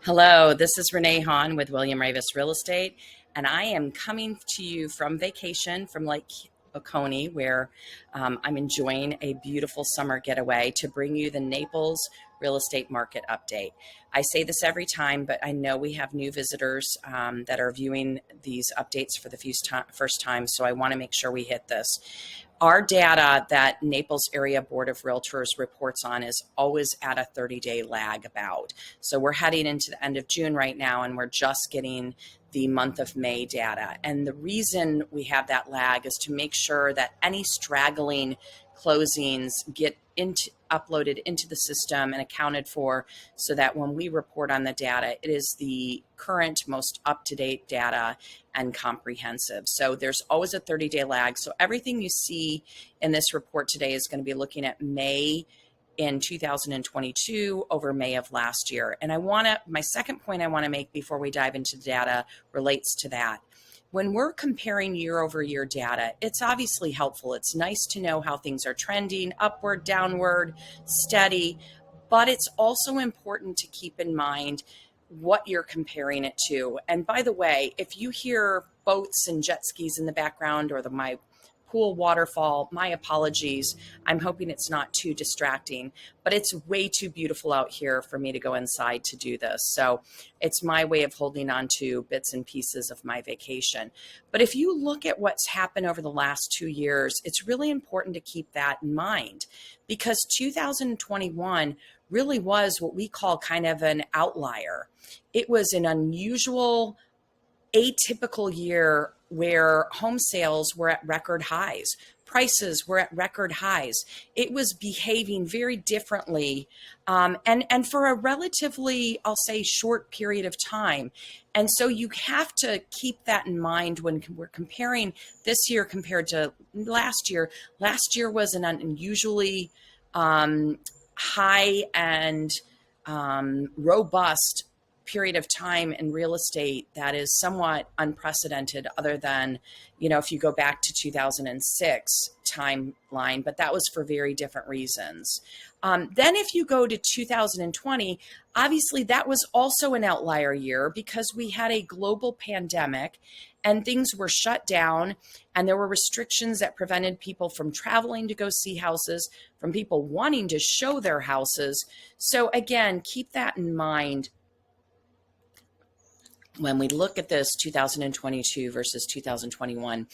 Hello, this is Renee Hahn with William Ravis Real Estate, and I am coming to you from vacation from Lake Oconee, where I'm enjoying a beautiful summer getaway to bring you the Naples real estate market update. I say this every time, but I know we have new visitors that are viewing these updates for the first time, so I want to make sure we hit this. Our data that Naples Area Board of Realtors reports on is always at a 30-day lag about. So we're heading into the end of June right now, and we're just getting the month of May data. And the reason we have that lag is to make sure that any straggling closings get uploaded into the system and accounted for, so that when we report on the data, it is the current, most up-to-date data and comprehensive. So there's always a 30-day lag. So everything you see in this report today is going to be looking at May in 2022 over May of last year. And my second point I want to make before we dive into the data relates to that. When we're comparing year over year data, it's obviously helpful. It's nice to know how things are trending, upward, downward, steady, but it's also important to keep in mind what you're comparing it to. And by the way, if you hear boats and jet skis in the background or my pool waterfall, my apologies. I'm hoping it's not too distracting, but it's way too beautiful out here for me to go inside to do this. So it's my way of holding on to bits and pieces of my vacation. But if you look at what's happened over the last 2 years, it's really important to keep that in mind, because 2021 really was what we call kind of an outlier. It was an unusual, atypical year where home sales were at record highs. Prices were at record highs. It was behaving very differently, and for a relatively, I'll say, short period of time. And so you have to keep that in mind when we're comparing this year compared to last year. Last year was an unusually high and robust period of time in real estate that is somewhat unprecedented, other than, if you go back to 2006 timeline, but that was for very different reasons. Then if you go to 2020, obviously that was also an outlier year because we had a global pandemic and things were shut down, and there were restrictions that prevented people from traveling to go see houses, from people wanting to show their houses. So again, keep that in mind when we look at this 2022 versus 2021.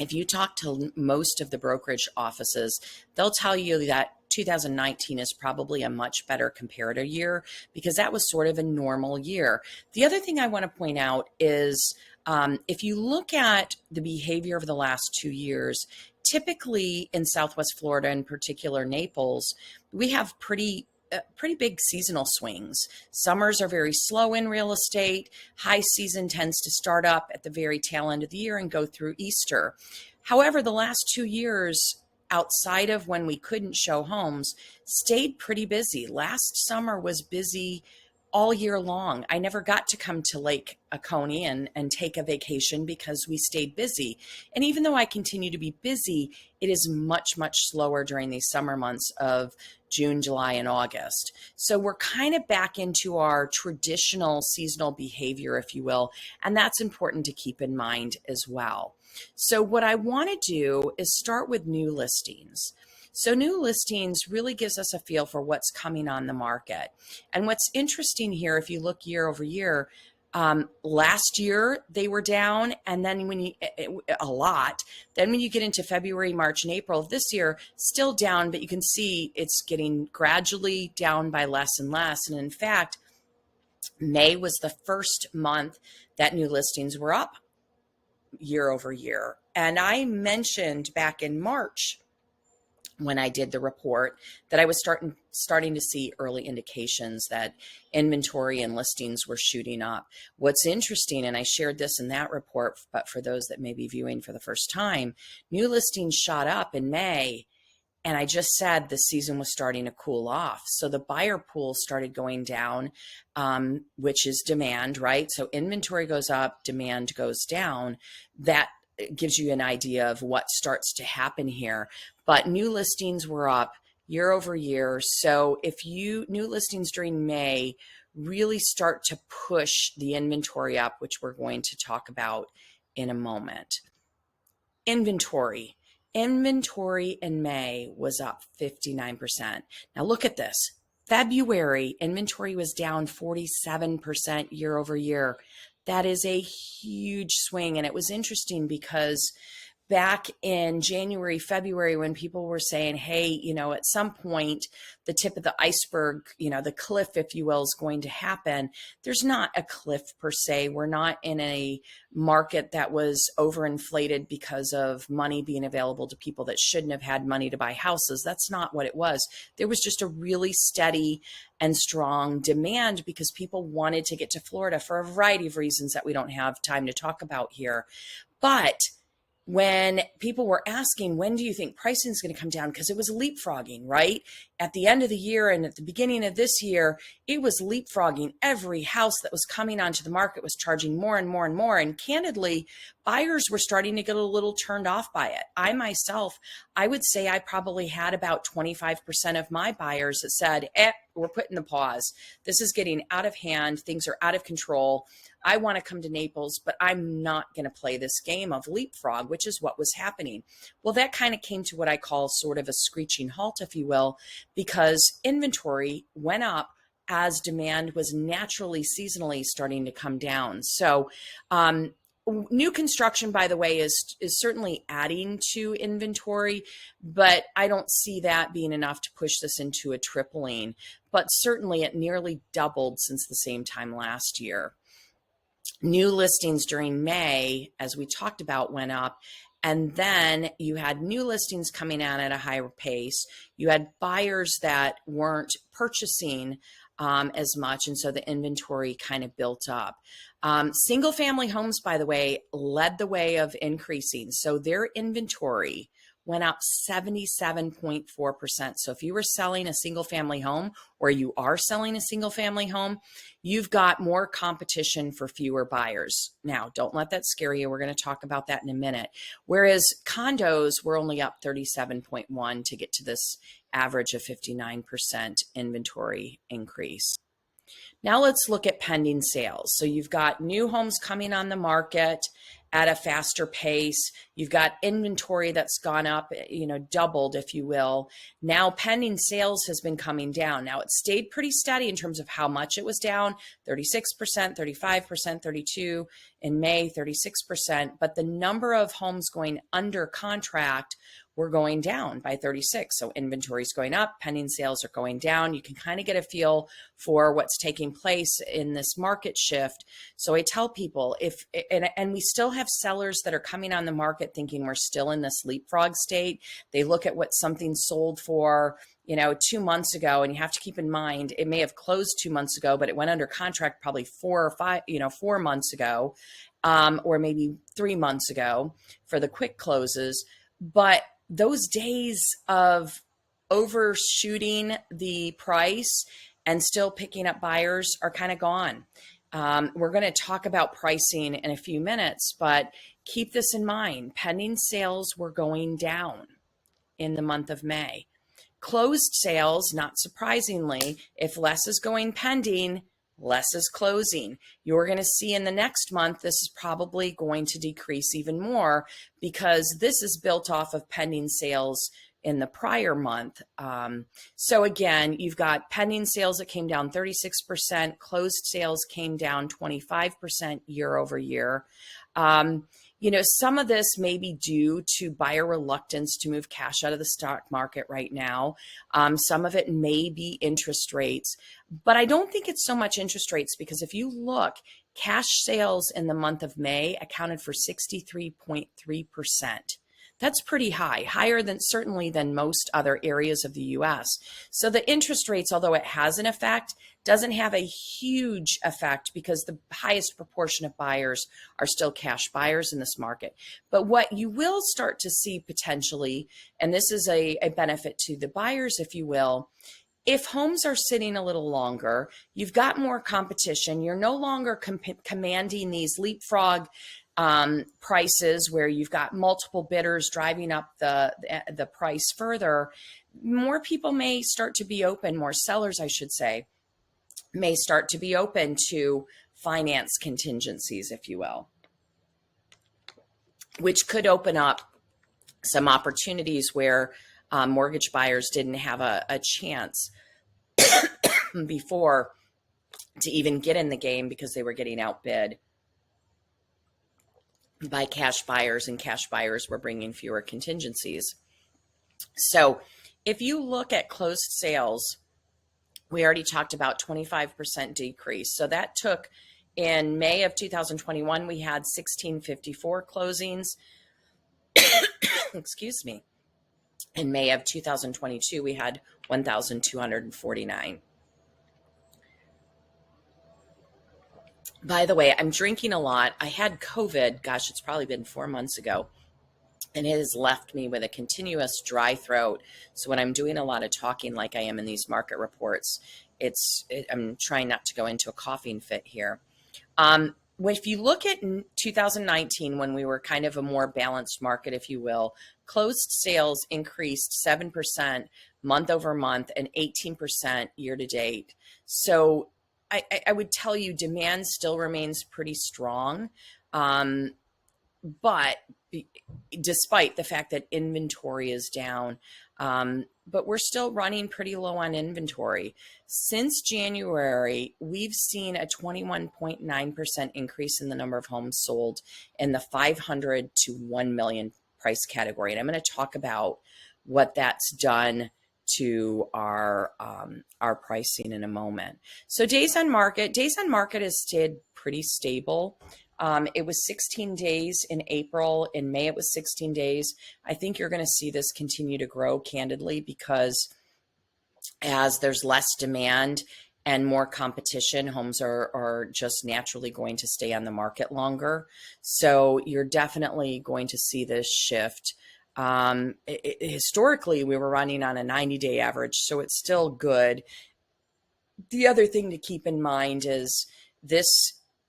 If you talk to most of the brokerage offices, they'll tell you that 2019 is probably a much better comparator year because that was sort of a normal year. The other thing I want to point out is if you look at the behavior of the last 2 years, typically in Southwest Florida, in particular Naples, we have pretty big seasonal swings. Summers are very slow in real estate. High season tends to start up at the very tail end of the year and go through Easter. However, the last 2 years, outside of when we couldn't show homes, stayed pretty busy. Last summer was busy all year long. I never got to come to Lake Oconee and take a vacation because we stayed busy. And even though I continue to be busy, it is much, much slower during these summer months of June, July, and August. So we're kind of back into our traditional seasonal behavior, if you will, and that's important to keep in mind as well. So what I want to do is start with new listings. So new listings really gives us a feel for what's coming on the market. And what's interesting here, if you look year over year, last year they were down, and then a lot. Then when you get into February, March, and April of this year, still down, but you can see it's getting gradually down by less and less. And in fact, May was the first month that new listings were up year over year. And I mentioned back in March, when I did the report, that I was starting to see early indications that inventory and listings were shooting up. What's interesting, and I shared this in that report, but for those that may be viewing for the first time, new listings shot up in May, and I just said the season was starting to cool off. So the buyer pool started going down, which is demand, right? So inventory goes up, demand goes down. That gives you an idea of what starts to happen here. But new listings were up year over year. So new listings during May really start to push the inventory up, which we're going to talk about in a moment. Inventory. Inventory in May was up 59%. Now look at this. February inventory was down 47% year over year. That is a huge swing. And it was interesting because back in January, February, when people were saying, hey, at some point, the tip of the iceberg, the cliff, if you will, is going to happen. There's not a cliff per se. We're not in a market that was overinflated because of money being available to people that shouldn't have had money to buy houses. That's not what it was. There was just a really steady and strong demand because people wanted to get to Florida for a variety of reasons that we don't have time to talk about here. But when people were asking, when do you think pricing is going to come down? Because it was leapfrogging, right? At the end of the year and at the beginning of this year, it was leapfrogging. Every house that was coming onto the market was charging more and more and more. And candidly, buyers were starting to get a little turned off by it. I myself, I would say I probably had about 25% of my buyers that said, we're putting the pause. This is getting out of hand. Things are out of control. I want to come to Naples, but I'm not going to play this game of leapfrog, which is what was happening. Well, that kind of came to what I call sort of a screeching halt, if you will, because inventory went up as demand was naturally, seasonally starting to come down. So, new construction, by the way, is certainly adding to inventory, but I don't see that being enough to push this into a tripling. But certainly it nearly doubled since the same time last year. New listings during May, as we talked about, went up. And then you had new listings coming out at a higher pace. You had buyers that weren't purchasing as much. And so the inventory kind of built up. Single family homes, by the way, led the way of increasing. So their inventory went up 77.4%. So if you were selling a single family home, or you are selling a single family home, you've got more competition for fewer buyers. Now, don't let that scare you. We're going to talk about that in a minute. Whereas condos were only up 37.1 to get to this average of 59% inventory increase. Now let's look at pending sales. So you've got new homes coming on the market at a faster pace. You've got inventory that's gone up, doubled, if you will. Now pending sales has been coming down. Now it stayed pretty steady in terms of how much it was down, 36%, 35%, 32%, in May, 36%. But the number of homes going under contract were going down by 36. So inventory is going up, pending sales are going down. You can kind of get a feel for what's taking place in this market shift. So I tell people and we still have sellers that are coming on the market thinking we're still in this leapfrog state. They look at what something sold for, 2 months ago, and you have to keep in mind, it may have closed 2 months ago, but it went under contract probably 4 months ago, or maybe 3 months ago for the quick closes. But those days of overshooting the price and still picking up buyers are kind of gone. We're going to talk about pricing in a few minutes, but keep this in mind. Pending sales were going down in the month of May. Closed sales, not surprisingly, if less is going pending, less is closing. You're going to see in the next month, this is probably going to decrease even more because this is built off of pending sales in the prior month. So again, you've got pending sales that came down 36%, closed sales came down 25% year over year. Some of this may be due to buyer reluctance to move cash out of the stock market right now. Some of it may be interest rates, but I don't think it's so much interest rates because if you look, cash sales in the month of May accounted for 63.3%. That's pretty high, higher than certainly than most other areas of the US. So the interest rates, although it has an effect, doesn't have a huge effect because the highest proportion of buyers are still cash buyers in this market. But what you will start to see potentially, and this is a benefit to the buyers, if you will, if homes are sitting a little longer, you've got more competition. You're no longer commanding these leapfrog prices where you've got multiple bidders driving up the price further. More people may start to be open, more sellers, I should say, may start to be open to finance contingencies, if you will, which could open up some opportunities where mortgage buyers didn't have a chance before to even get in the game because they were getting outbid by cash buyers, and cash buyers were bringing fewer contingencies. So if you look at closed sales, we already talked about 25% decrease. So that took, in May of 2021, we had 1654 closings. Excuse me. In May of 2022, we had 1,249. By the way, I'm drinking a lot. I had COVID, gosh, it's probably been 4 months ago, and it has left me with a continuous dry throat. So when I'm doing a lot of talking like I am in these market reports, I'm trying not to go into a coughing fit here. If you look at 2019, when we were kind of a more balanced market, if you will, closed sales increased 7% month over month and 18% year to date. So I would tell you demand still remains pretty strong. But despite the fact that inventory is down, but we're still running pretty low on inventory. Since January, we've seen a 21.9% increase in the number of homes sold in the 500 to 1 million price category. And I'm going to talk about what that's done to our pricing in a moment. So days on market has stayed pretty stable. It was 16 days in April. In May, it was 16 days. I think you're going to see this continue to grow, candidly, because as there's less demand and more competition, homes are just naturally going to stay on the market longer. So you're definitely going to see this shift. Historically, we were running on a 90-day average, so it's still good. The other thing to keep in mind is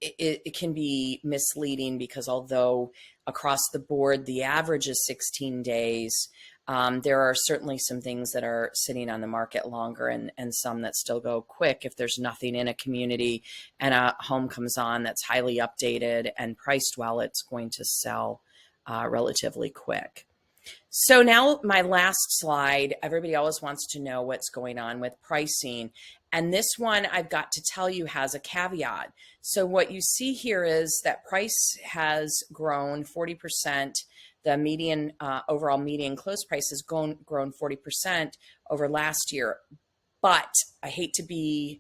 it can be misleading, because although across the board the average is 16 days, there are certainly some things that are sitting on the market longer, and some that still go quick if there's nothing in a community and a home comes on that's highly updated and priced well, it's going to sell relatively quick. So now my last slide, everybody always wants to know what's going on with pricing. And this one, I've got to tell you, has a caveat. So what you see here is that price has grown 40%. The median, overall median close price has grown 40% over last year. But I hate to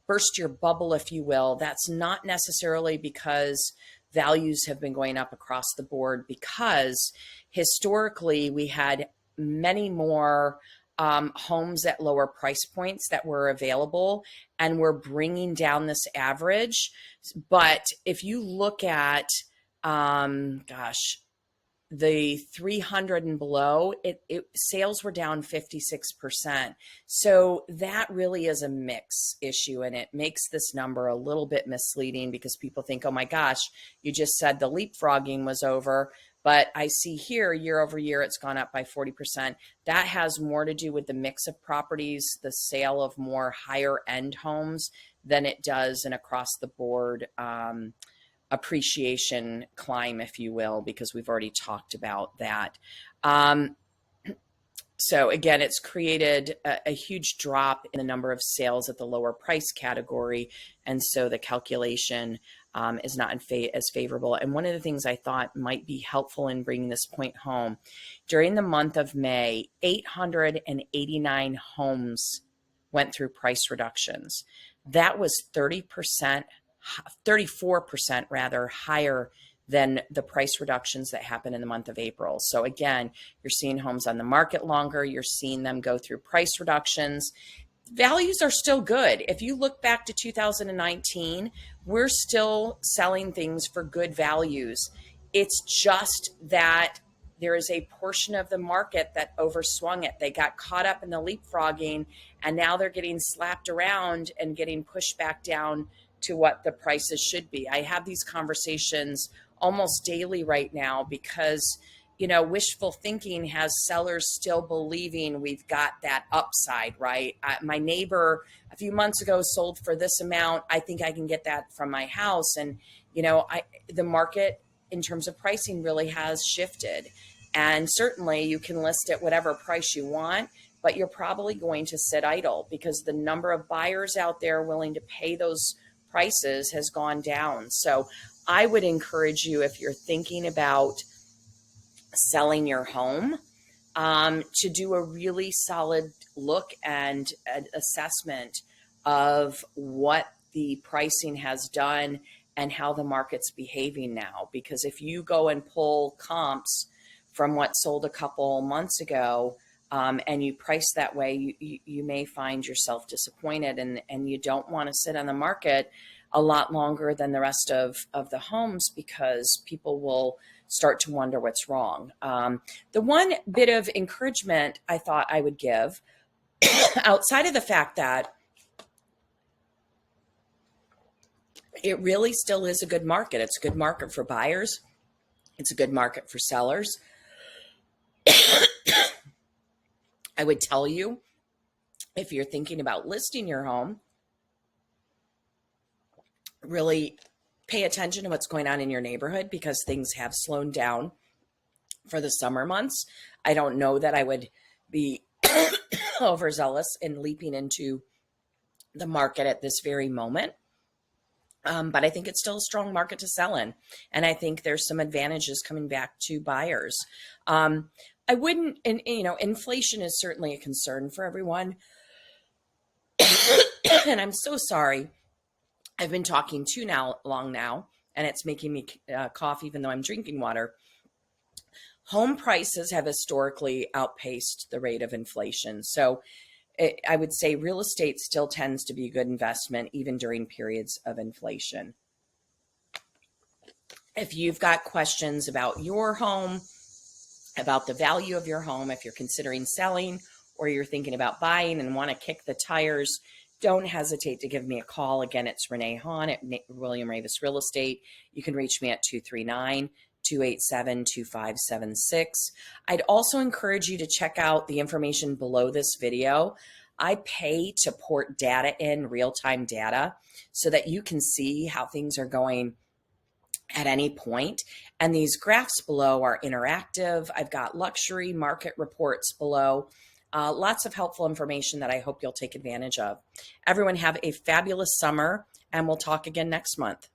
burst your bubble, if you will. That's not necessarily because values have been going up across the board, because historically we had many more homes at lower price points that were available, and we're bringing down this average. But if you look at, the 300 and below, sales were down 56%. So that really is a mix issue, and it makes this number a little bit misleading, because people think, oh my gosh, you just said the leapfrogging was over. But I see here, year over year, it's gone up by 40%. That has more to do with the mix of properties, the sale of more higher end homes, than it does an across the board appreciation climb, if you will, because we've already talked about that. So again, it's created a huge drop in the number of sales at the lower price category. And so the calculation is not as favorable. And one of the things I thought might be helpful in bringing this point home, during the month of May, 889 homes went through price reductions. That was 34% rather higher than the price reductions that happened in the month of April. So again, you're seeing homes on the market longer, you're seeing them go through price reductions. Values are still good. If you look back to 2019, we're still selling things for good values. It's just that there is a portion of the market that overswung it. They got caught up in the leapfrogging, and now they're getting slapped around and getting pushed back down to what the prices should be. I have these conversations almost daily right now, because wishful thinking has sellers still believing we've got that upside, right? My neighbor a few months ago sold for this amount. I think I can get that from my house. And, the market in terms of pricing really has shifted. And certainly you can list at whatever price you want, but you're probably going to sit idle because the number of buyers out there willing to pay those prices has gone down. So I would encourage you, if you're thinking about selling your home, to do a really solid look and an assessment of what the pricing has done and how the market's behaving now. Because if you go and pull comps from what sold a couple months ago, and you price that way, you may find yourself disappointed, and you don't want to sit on the market a lot longer than the rest of the homes, because people will start to wonder what's wrong. The one bit of encouragement I thought I would give, outside of the fact that it really still is a good market. It's a good market for buyers. It's a good market for sellers. I would tell you, if you're thinking about listing your home, really pay attention to what's going on in your neighborhood, because things have slowed down for the summer months. I don't know that I would be overzealous in leaping into the market at this very moment. But I think it's still a strong market to sell in. And I think there's some advantages coming back to buyers. I wouldn't, and inflation is certainly a concern for everyone. And I'm so sorry. I've been talking too long now, and it's making me cough even though I'm drinking water. Home prices have historically outpaced the rate of inflation. So I would say real estate still tends to be a good investment even during periods of inflation. If you've got questions about your home, about the value of your home, if you're considering selling or you're thinking about buying and want to kick the tires, don't hesitate to give me a call. Again, it's Renee Hahn at William Ravis Real Estate. You can reach me at 239-287-2576. I'd also encourage you to check out the information below this video. I pay to port data in, real-time data, so that you can see how things are going at any point. And these graphs below are interactive. I've got luxury market reports below. Lots of helpful information that I hope you'll take advantage of. Everyone have a fabulous summer, and we'll talk again next month.